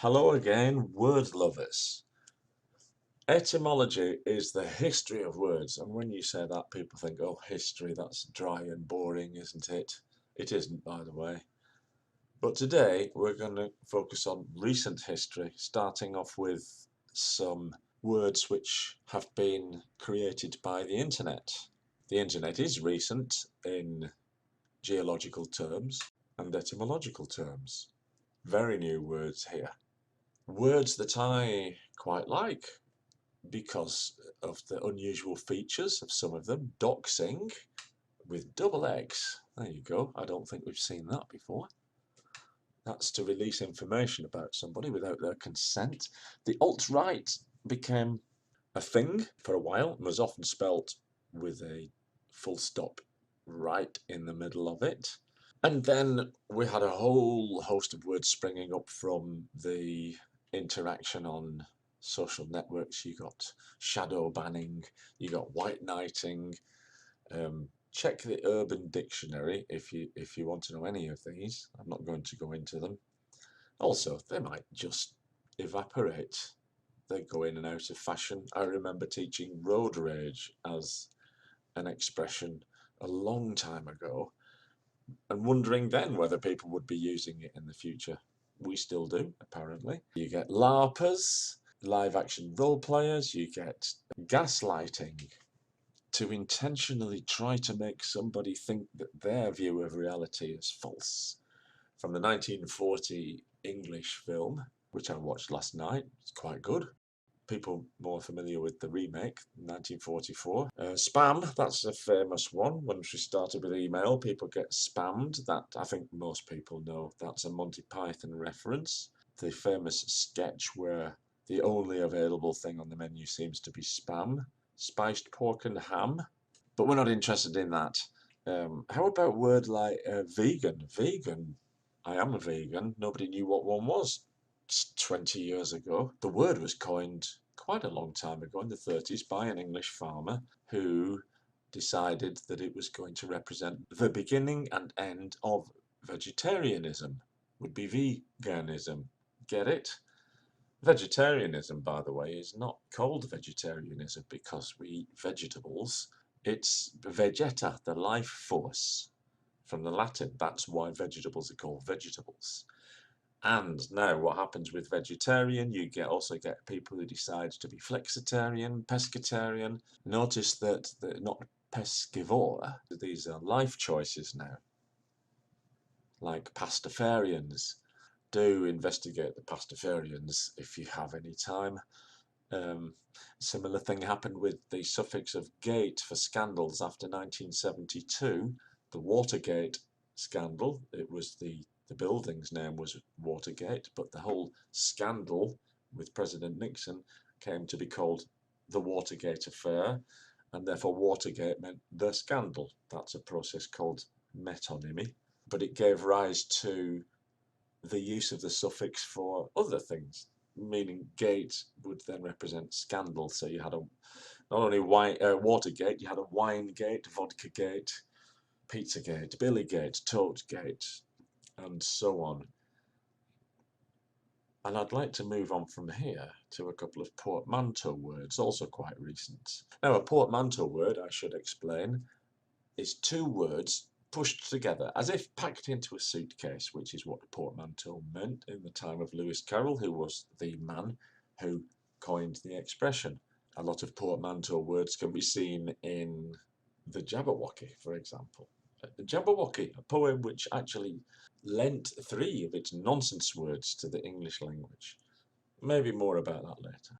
Hello again, word lovers. Etymology is the history of words, and when you say that, people think, oh, history, that's dry and boring, isn't it? It isn't, by the way. But today, we're going to focus on recent history, starting off with some words which have been created by the internet. The internet is recent in geological terms and etymological terms. Very new words here. Words that I quite like because of the unusual features of some of them. Doxing with double X. There you go. I don't think we've seen that before. That's to release information about somebody without their consent. The alt-right became a thing for a while and was often spelt with a full stop right in the middle of it. And then we had a whole host of words springing up from the interaction on social networks. You got shadow banning, you got white knighting. Check the Urban Dictionary if you want to know any of these. I'm not going to go into them. Also, they might just evaporate. They go in and out of fashion. I remember teaching road rage as an expression a long time ago, and wondering then whether people would be using it in the future. We still do, apparently. You get LARPers, live action role players, you get gaslighting, to intentionally try to make somebody think that their view of reality is false. From the 1940 English film, which I watched last night, it's quite good. People more familiar with the remake, 1944. Spam, that's a famous one. Once we started with email, people get spammed. That, I think most people know, that's a Monty Python reference. The famous sketch where the only available thing on the menu seems to be spam. Spiced pork and ham. But we're not interested in that. How about a word like vegan? Vegan. I am a vegan. Nobody knew what one was 20 years ago. The word was coined quite a long time ago in the 30s by an English farmer who decided that it was going to represent the beginning and end of vegetarianism. Would be veganism. Get it? Vegetarianism, by the way, is not called vegetarianism because we eat vegetables. It's vegeta, the life force, from the Latin. That's why vegetables are called vegetables. And now what happens with vegetarian, you also get people who decide to be flexitarian, pescatarian. Notice that they're not pescivore. These are life choices now, like pastafarians. Do investigate the pastafarians if you have any time. Similar thing happened with the suffix of gate for scandals after 1972, the Watergate scandal. It was the building's name was Watergate, but the whole scandal with President Nixon came to be called the Watergate affair, and therefore Watergate meant the scandal. That's a process called metonymy, but it gave rise to the use of the suffix for other things, meaning gate would then represent scandal. So you had not only Watergate, you had a wine gate, vodka gate, Pizzagate, Billygate, Toadgate, and so on. And I'd like to move on from here to a couple of portmanteau words, also quite recent. Now, a portmanteau word, I should explain, is two words pushed together as if packed into a suitcase, which is what a portmanteau meant in the time of Lewis Carroll, who was the man who coined the expression. A lot of portmanteau words can be seen in the Jabberwocky, for example. The Jabberwocky, a poem which actually lent 3 of its nonsense words to the English language. Maybe more about that later.